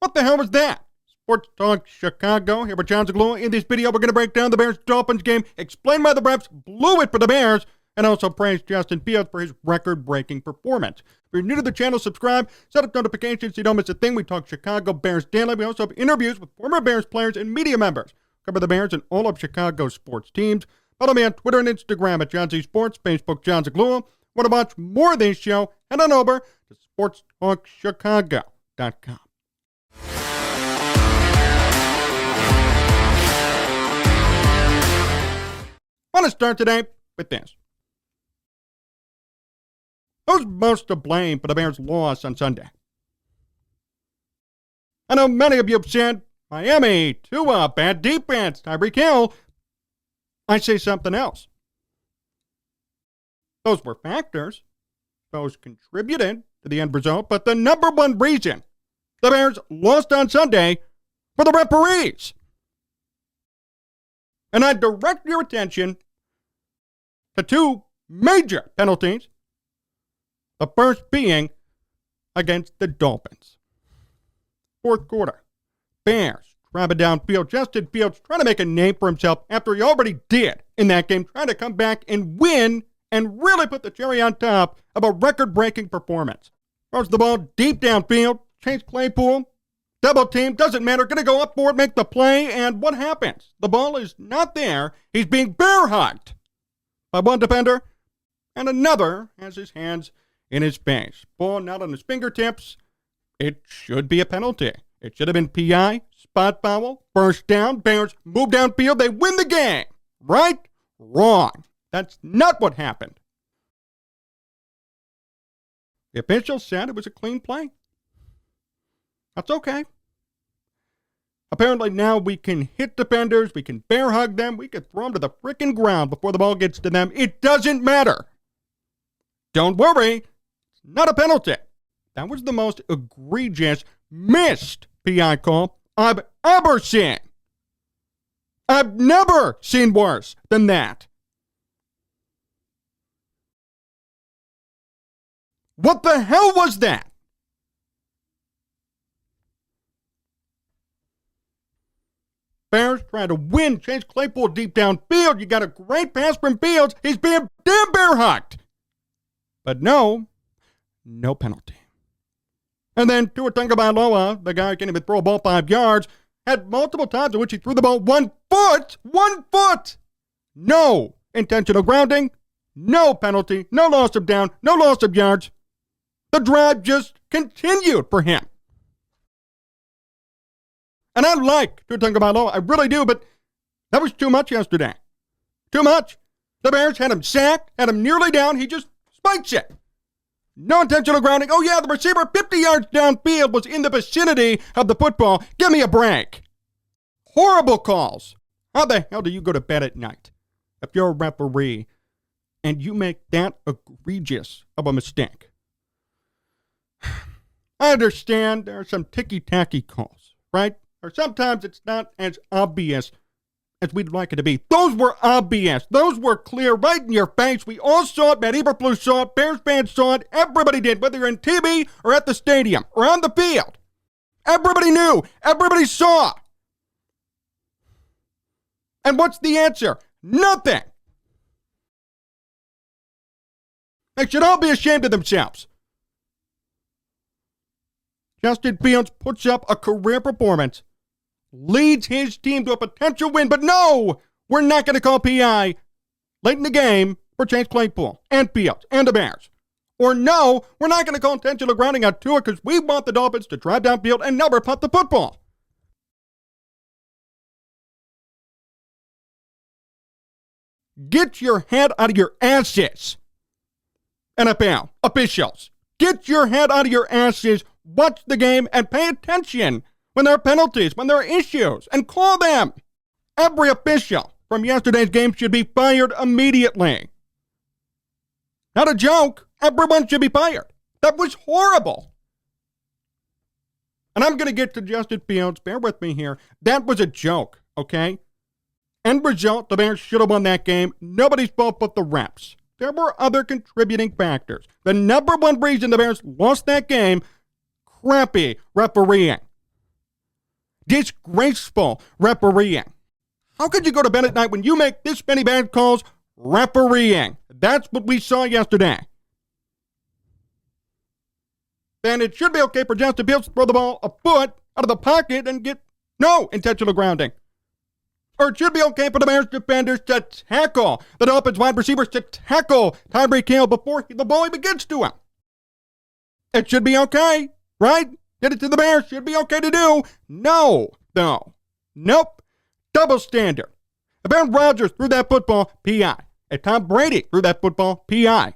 What the hell was that? Sports Talk Chicago, here with Jon Zaghloul. In this video, we're going to break down the Bears-Dolphins game, explain why the refs blew it for the Bears, and also praise Justin Fields for his record-breaking performance. If you're new to the channel, subscribe, set up notifications so you don't miss a thing. We talk Chicago Bears daily. We also have interviews with former Bears players and media members. Cover the Bears and all of Chicago's sports teams. Follow me on Twitter and Instagram at Jon Z Sports, Facebook Jon Zaghloul. Want to watch more of this show? Head on over to sportstalkchicago.com. I want to start today with this. Who's most to blame for the Bears' loss on Sunday? I know many of you have said, Miami, Tua, bad defense, Tyreek Hill. I say something else. Those were factors. Those contributed to the end result. But the number one reason the Bears lost on Sunday were the referees. And I direct your attention to two major penalties. The first being against the Dolphins. Fourth quarter. Bears driving downfield. Justin Fields trying to make a name for himself after he already did in that game, trying to come back and win and really put the cherry on top of a record-breaking performance. Throws the ball deep downfield. Chase Claypool. Double team. Doesn't matter. Going to go up for it, make the play, and what happens? The ball is not there. He's being bear hugged by one defender, and another has his hands in his face. Ball not on his fingertips. It should be a penalty. It should have been PI, spot foul, first down. Bears move downfield. They win the game. Right? Wrong. That's not what happened. The official said it was a clean play. That's okay. Apparently now we can hit defenders, we can bear hug them, we can throw them to the frickin' ground before the ball gets to them. It doesn't matter. Don't worry. It's not a penalty. That was the most egregious missed PI call I've ever seen. I've never seen worse than that. What the hell was that? Bears trying to win. Chase Claypool deep downfield. You got a great pass from Fields. He's being damn bear hugged. But no penalty. And then Tua Tagovailoa, the guy who can't even throw a ball 5 yards, had multiple times in which he threw the ball 1 foot. 1 foot. No intentional grounding. No penalty. No loss of down. No loss of yards. The drive just continued for him. And I like Tua Tagovailoa, I really do, but that was too much yesterday. Too much. The Bears had him sacked, had him nearly down. He just spikes it. No intentional grounding. Oh, yeah, the receiver 50 yards downfield was in the vicinity of the football. Give me a break. Horrible calls. How the hell do you go to bed at night if you're a referee and you make that egregious of a mistake? I understand there are some ticky-tacky calls, right? Or sometimes it's not as obvious as we'd like it to be. Those were obvious. Those were clear, right in your face. We all saw it. Matt Eberflus saw it. Bears fans saw it. Everybody did, whether you're in TV or at the stadium or on the field. Everybody knew. Everybody saw. And what's the answer? Nothing. They should all be ashamed of themselves. Justin Fields puts up a career performance, leads his team to a potential win, but no, we're not going to call PI late in the game for Chase Claypool and Fields and the Bears. Or no, we're not going to call intentional grounding on Tua because we want the Dolphins to drive downfield and never punt the football. Get your head out of your asses, NFL officials. Get your head out of your asses. Watch the game and pay attention when there are penalties, when there are issues, and call them. Every official from yesterday's game should be fired immediately. Not a joke. Everyone should be fired. That was horrible. And I'm going to get to Justin Fields. Bear with me here. That was a joke, okay? End result, the Bears should have won that game. Nobody's fault but the refs. There were other contributing factors. The number one reason the Bears lost that game, crappy refereeing. Disgraceful refereeing. How could you go to bed at night when you make this many bad calls? Refereeing. That's what we saw yesterday. And it should be okay for Justin Fields to throw the ball a foot out of the pocket and get no intentional grounding. Or it should be okay for the Bears defenders to tackle the Dolphins wide receivers, to tackle Tyreek Hill before the ball even gets to him. It should be okay, right? Get it to the Bears. Should be okay to do. No, though. Nope. Double standard. If Aaron Rodgers threw that football, PI. If Tom Brady threw that football, PI.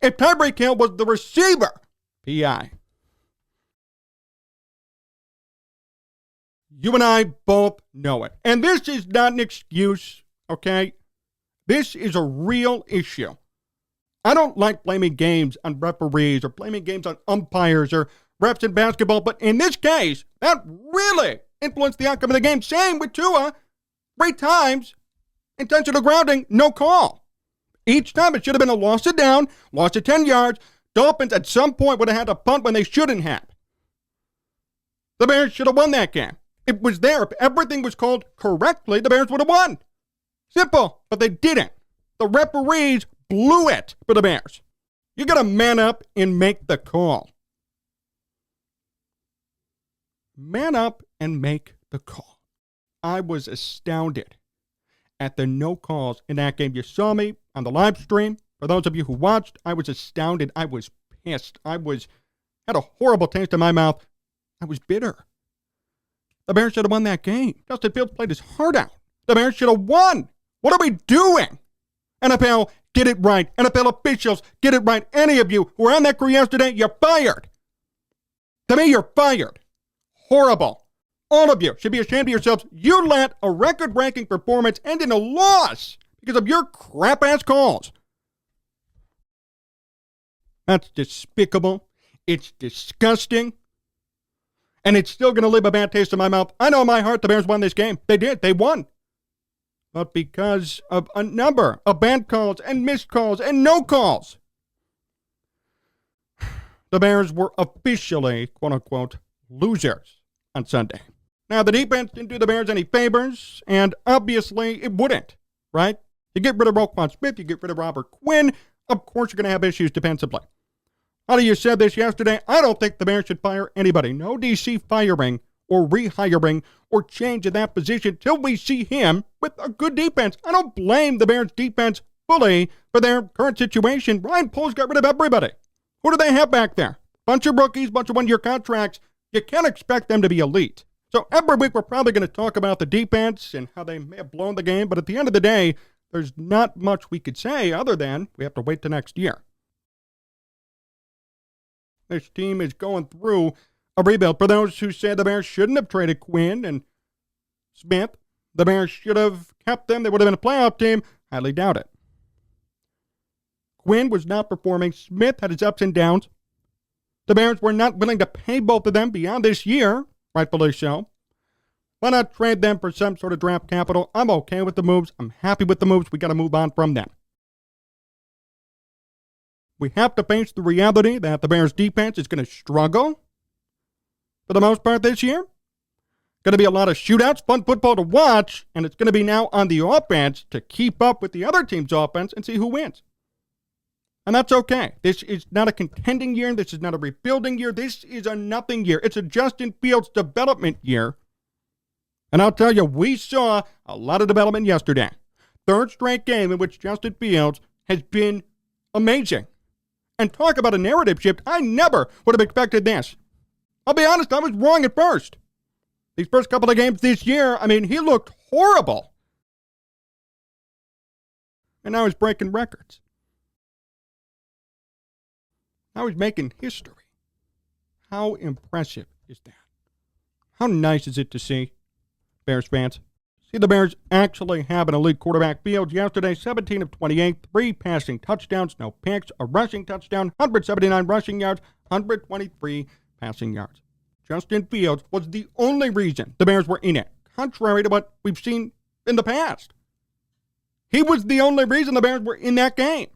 If Tyreek Hill was the receiver, PI. You and I both know it. And this is not an excuse, okay? This is a real issue. I don't like blaming games on referees or blaming games on umpires or refs in basketball, but in this case, that really influenced the outcome of the game. Same with Tua. 3 times, intentional grounding, no call. Each time it should have been a loss of down, loss of 10 yards. Dolphins at some point would have had to punt when they shouldn't have. The Bears should have won that game. It was there. If everything was called correctly, the Bears would have won. Simple, but they didn't. The referees blew it for the Bears. You got to man up and make the call. Man up and make the call. I was astounded at the no calls in that game. You saw me on the live stream. For those of you who watched, I was astounded. I was pissed. Had a horrible taste in my mouth. I was bitter. The Bears should have won that game. Justin Fields played his heart out. The Bears should have won. What are we doing? NFL, get it right. NFL officials, get it right. Any of you who were on that crew yesterday, you're fired. To me, you're fired. Horrible. All of you should be ashamed of yourselves. You let a record-breaking performance end in a loss because of your crap-ass calls. That's despicable. It's disgusting. And it's still going to leave a bad taste in my mouth. I know in my heart the Bears won this game. They did. They won. But because of a number of bad calls and missed calls and no calls, the Bears were officially, quote-unquote, losers on Sunday. Now, the defense didn't do the Bears any favors, and obviously it wouldn't, right? You get rid of Roquan Smith, you get rid of Robert Quinn, of course you're going to have issues defensively. How do you said this yesterday? I don't think the Bears should fire anybody. No DC firing or rehiring or change in that position till we see him with a good defense. I don't blame the Bears defense fully for their current situation. Ryan Poles got rid of everybody. Who do they have back there? Bunch of rookies, bunch of one-year contracts. You can't expect them to be elite. So every week we're probably going to talk about the defense and how they may have blown the game. But at the end of the day, there's not much we could say other than we have to wait till next year. This team is going through a rebuild. For those who said the Bears shouldn't have traded Quinn and Smith, the Bears should have kept them, they would have been a playoff team, highly doubt it. Quinn was not performing. Smith had his ups and downs. The Bears were not willing to pay both of them beyond this year, rightfully so. Why not trade them for some sort of draft capital? I'm okay with the moves. I'm happy with the moves. We got to move on from them. We have to face the reality that the Bears defense is going to struggle for the most part this year. Going to be a lot of shootouts, fun football to watch, and it's going to be now on the offense to keep up with the other team's offense and see who wins. And that's okay. This is not a contending year. This is not a rebuilding year. This is a nothing year. It's a Justin Fields development year. And I'll tell you, we saw a lot of development yesterday. Third straight game in which Justin Fields has been amazing. And talk about a narrative shift. I never would have expected this. I'll be honest, I was wrong at first. These first couple of games this year, he looked horrible. And now he's breaking records. Now he's making history. How impressive is that? How nice is it to see, Bears fans? See the Bears actually have an elite quarterback. Fields yesterday, 17 of 28, 3 passing touchdowns, no picks, a rushing touchdown, 179 rushing yards, 123 passing yards. Justin Fields was the only reason the Bears were in it, contrary to what we've seen in the past. He was the only reason the Bears were in that game.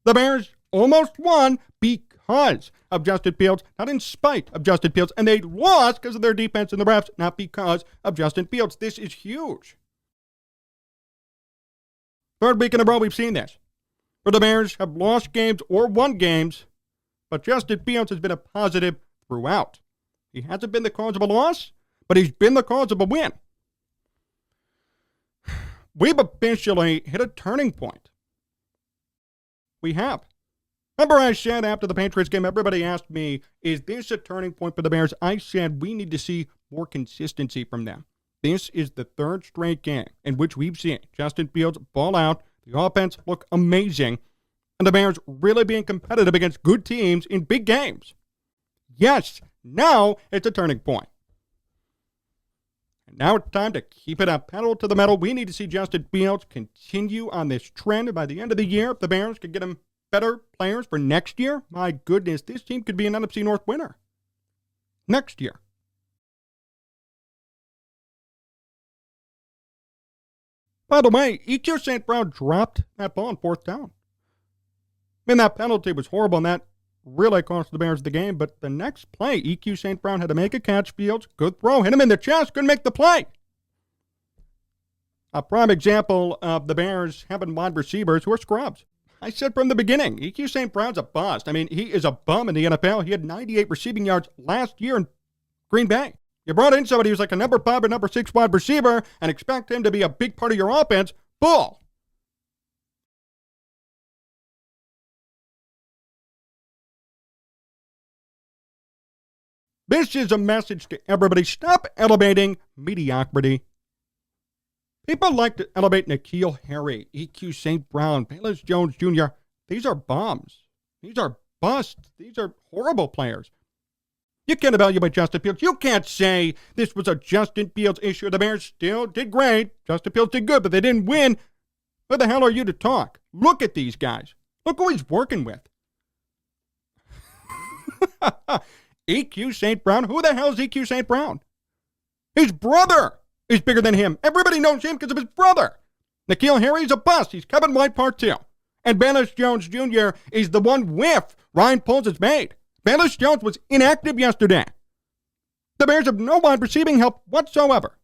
The Bears almost won because because of Justin Fields, not in spite of Justin Fields. And they lost because of their defense and the refs, not because of Justin Fields. This is huge. Third week in a row we've seen this, where the Bears have lost games or won games, but Justin Fields has been a positive throughout. He hasn't been the cause of a loss, but he's been the cause of a win. We've officially hit a turning point. We have. Remember I said after the Patriots game, everybody asked me, is this a turning point for the Bears? I said we need to see more consistency from them. This is the third straight game in which we've seen Justin Fields ball out, the offense look amazing, and the Bears really being competitive against good teams in big games. Yes, now it's a turning point. And now it's time to keep it up. Pedal to the metal. We need to see Justin Fields continue on this trend. And by the end of the year, if the Bears could get him better players for next year, my goodness, this team could be an NFC North winner next year. By the way, EQ St. Brown dropped that ball on fourth down. I mean, that penalty was horrible, and that really cost the Bears the game. But the next play, EQ St. Brown had to make a catch. Fields, good throw, hit him in the chest, couldn't make the play. A prime example of the Bears having wide receivers who are scrubs. I said from the beginning, EQ St. Brown's a bust. I mean, he is a bum in the NFL. He had 98 receiving yards last year in Green Bay. You brought in somebody who's like a number 5 or number 6 wide receiver and expect him to be a big part of your offense. Bull. This is a message to everybody. Stop elevating mediocrity. People like to elevate N'Keal Harry, EQ St. Brown, Bayless Jones Jr. These are bombs. These are busts. These are horrible players. You can't evaluate Justin Fields. You can't say this was a Justin Fields issue. The Bears still did great. Justin Fields did good, but they didn't win. Who the hell are you to talk? Look at these guys. Look who he's working with. EQ St. Brown? Who the hell is EQ St. Brown? His brother is bigger than him. Everybody knows him because of his brother. N'Keal Harry's a bust. He's Kevin White Part 2. And Bayless Jones Jr. is the one whiff Ryan Poles has made. Bayless Jones was inactive yesterday. The Bears have no wide receiving help whatsoever.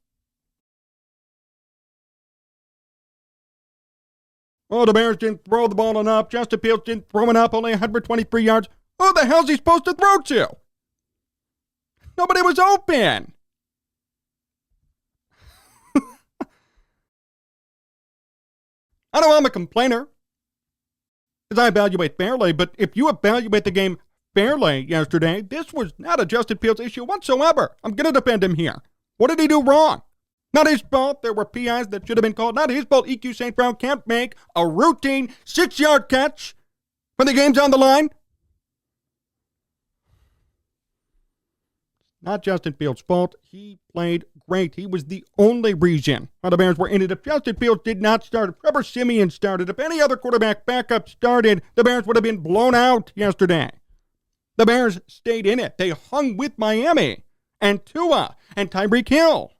Oh, the Bears didn't throw the ball enough. Justin Fields didn't throw enough, only 123 yards. Who the hell's he supposed to throw to? Nobody was open. I know I'm a complainer, because I evaluate fairly, but if you evaluate the game fairly yesterday, this was not a Justin Fields issue whatsoever. I'm going to defend him here. What did he do wrong? Not his fault. There were PIs that should have been called. Not his fault. EQ St. Brown can't make a routine 6-yard catch when the game's on the line. Not Justin Fields' fault. He played great. He was the only reason why the Bears were in it. If Justin Fields did not start, if Trevor Siemian started, if any other quarterback backup started, the Bears would have been blown out yesterday. The Bears stayed in it. They hung with Miami and Tua and Tyreek Hill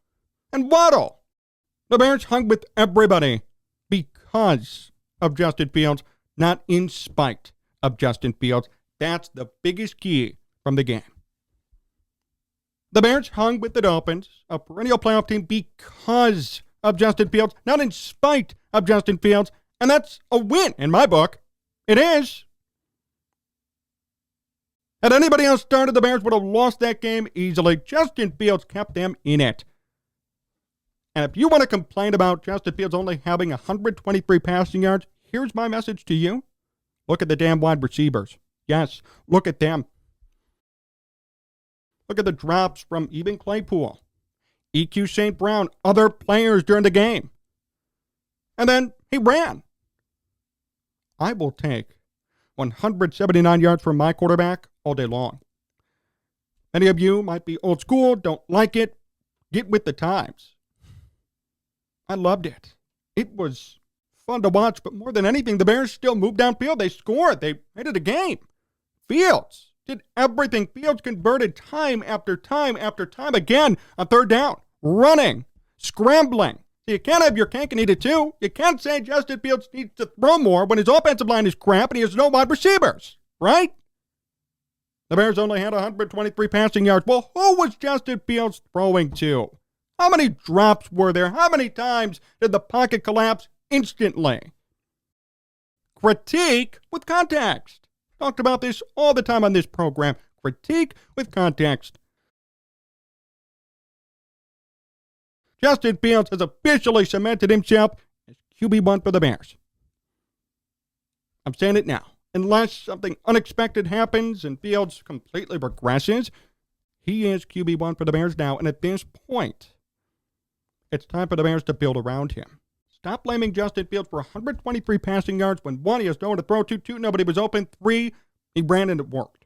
and Waddle. The Bears hung with everybody because of Justin Fields, not in spite of Justin Fields. That's the biggest key from the game. The Bears hung with the Dolphins, a perennial playoff team, because of Justin Fields, not in spite of Justin Fields. And that's a win in my book. It is. Had anybody else started, the Bears would have lost that game easily. Justin Fields kept them in it. And if you want to complain about Justin Fields only having 123 passing yards, here's my message to you. Look at the damn wide receivers. Yes, look at them. Look at the drops from even Claypool, EQ St. Brown, other players during the game. And then he ran. I will take 179 yards from my quarterback all day long. Many of you might be old school, don't like it. Get with the times. I loved it. It was fun to watch, but more than anything, the Bears still moved downfield. They scored. They made it a game. Fields did everything. Fields converted time after time after time again on third down, running, scrambling. So you can't have your cake and eat it too. You can't say Justin Fields needs to throw more when his offensive line is crap and he has no wide receivers, right? The Bears only had 123 passing yards. Well, who was Justin Fields throwing to? How many drops were there? How many times did the pocket collapse instantly? Critique with context. Talked about this all the time on this program. Critique with context. Justin Fields has officially cemented himself as QB1 for the Bears. I'm saying it now. Unless something unexpected happens and Fields completely regresses, he is QB1 for the Bears now. And at this point, it's time for the Bears to build around him. Stop blaming Justin Fields for 123 passing yards when 1, he has no one to throw to, 2, nobody was open, 3, he ran and it worked.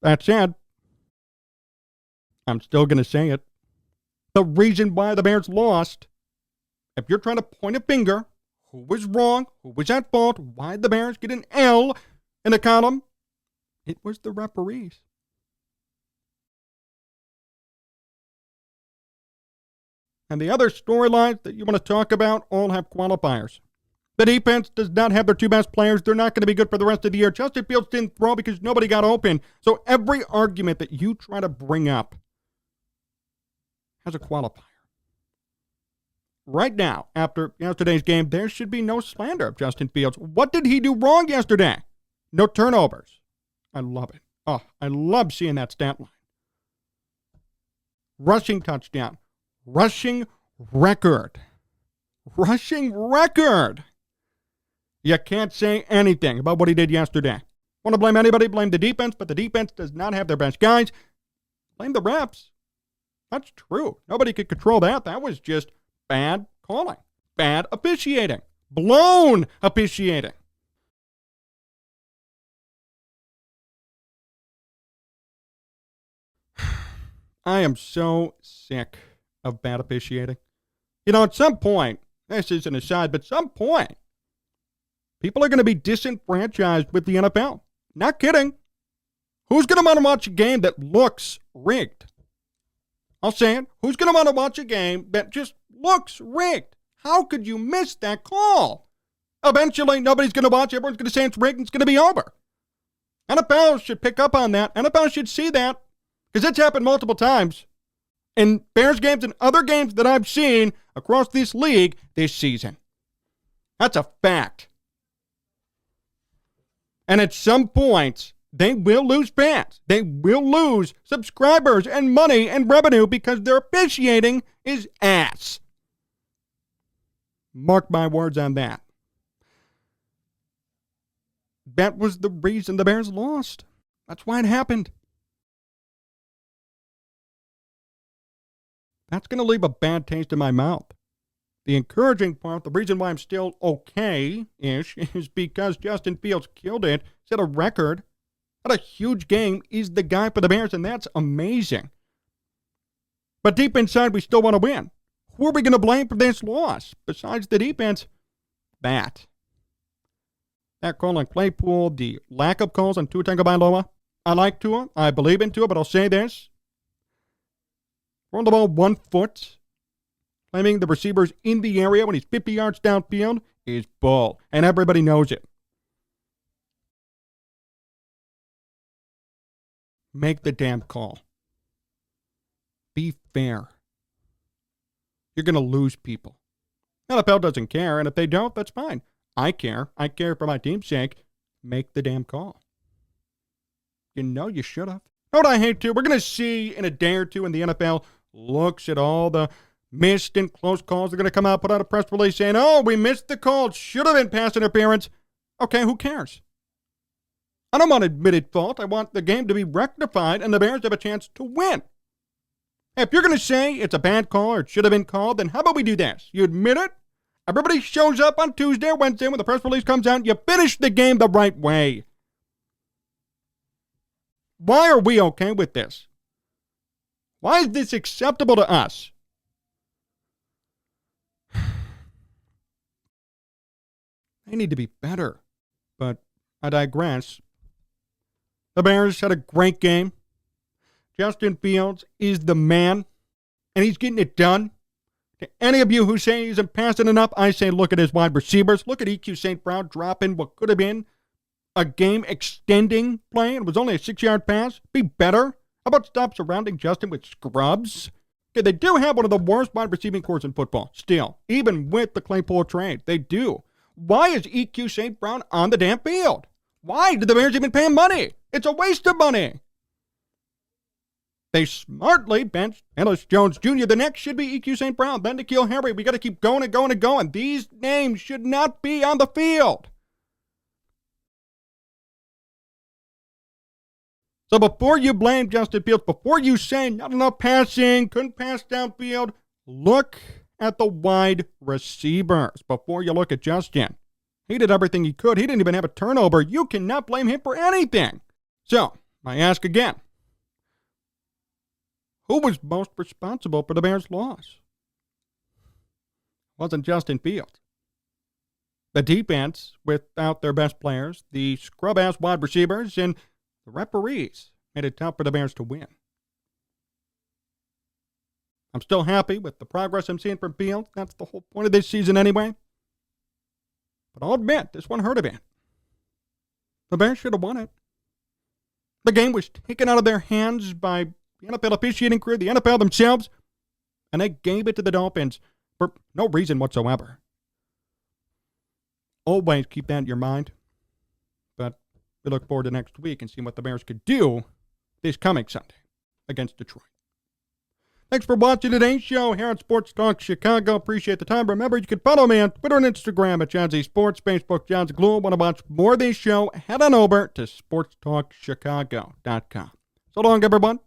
That said, I'm still going to say it. The reason why the Bears lost, if you're trying to point a finger, who was wrong, who was at fault, why did the Bears get an L in the column? It was the referees. And the other storylines that you want to talk about all have qualifiers. The defense does not have their 2 best players. They're not going to be good for the rest of the year. Justin Fields didn't throw because nobody got open. So every argument that you try to bring up has a qualifier. Right now, after yesterday's game, there should be no slander of Justin Fields. What did he do wrong yesterday? No turnovers. I love it. Oh, I love seeing that stat line. Rushing touchdown. Rushing record. Rushing record. You can't say anything about what he did yesterday. Want to blame anybody? Blame the defense, but the defense does not have their best guys. Blame the refs. That's true. Nobody could control that. That was just bad calling. Bad officiating. Blown officiating. I am so sick of bad officiating. You know, at some point, this is an aside, but at some point, people are going to be disenfranchised with the NFL. Not kidding. Who's going to want to watch a game that looks rigged? I'll say it. Who's going to want to watch a game that just looks rigged? How could you miss that call? Eventually, nobody's going to watch. Everyone's going to say it's rigged and it's going to be over. NFL should pick up on that. NFL should see that because it's happened multiple times in Bears games and other games that I've seen across this league this season. That's a fact. And at some point, they will lose fans. They will lose subscribers and money and revenue because their officiating is ass. Mark my words on that. That was the reason the Bears lost. That's why it happened. That's going to leave a bad taste in my mouth. The encouraging part, the reason why I'm still okay-ish, is because Justin Fields killed it, set a record, had a huge game, is the guy for the Bears, and that's amazing. But deep inside, we still want to win. Who are we going to blame for this loss? Besides the defense, that call on Claypool, the lack of calls on Tua Tagovailoa. I like Tua. I believe in Tua, but I'll say this. Throwing the ball 1 foot, claiming the receivers in the area when he's 50 yards downfield is bull, and everybody knows it. Make the damn call. Be fair. You're going to lose people. NFL doesn't care, and if they don't, that's fine. I care. I care for my team's sake. Make the damn call. You know you should have. Know what I hate to? We're going to see in a day or two when the NFL looks at all the missed and close calls. They're going to come out, put out a press release saying, oh, we missed the call. It should have been pass interference. Okay, who cares? I don't want admitted fault. I want the game to be rectified and the Bears have a chance to win. If you're going to say it's a bad call or it should have been called, then how about we do this? You admit it. Everybody shows up on Tuesday or Wednesday when the press release comes out. You finish the game the right way. Why are we okay with this? Why is this acceptable to us? They need to be better. But I digress. The Bears had a great game. Justin Fields is the man, and he's getting it done. To any of you who say he isn't passing enough, I say look at his wide receivers. Look at EQ St. Brown dropping what could have been a game-extending play. It was only a 6-yard pass. Be better. How about stop surrounding Justin with scrubs? Okay, they do have one of the worst wide receiving corps in football, still, even with the Claypool trade. They do. Why is EQ St. Brown on the damn field? Why did the Bears even pay him money? It's a waste of money. They smartly benched Ellis Jones Jr. The next should be EQ St. Brown, then N'Keal Harry. We got to keep going and going and going. These names should not be on the field. So before you blame Justin Fields, before you say not enough passing, couldn't pass downfield, look at the wide receivers before you look at Justin. He did everything he could. He didn't even have a turnover. You cannot blame him for anything. So, I ask again, who was most responsible for the Bears' loss? It wasn't Justin Fields. The defense, without their best players, the scrub-ass wide receivers, and the referees made it tough for the Bears to win. I'm still happy with the progress I'm seeing from Fields. That's the whole point of this season anyway. But I'll admit, this one hurt a bit. The Bears should have won it. The game was taken out of their hands by the NFL officiating crew, the NFL themselves, and they gave it to the Dolphins for no reason whatsoever. Always keep that in your mind. But we look forward to next week and seeing what the Bears could do this coming Sunday against Detroit. Thanks for watching today's show here on Sports Talk Chicago. Appreciate the time. Remember, you can follow me on Twitter and Instagram at Jon Z Sports, Facebook, Jon Zaghloul. Want to watch more of this show? Head on over to sportstalkchicago.com. So long, everyone.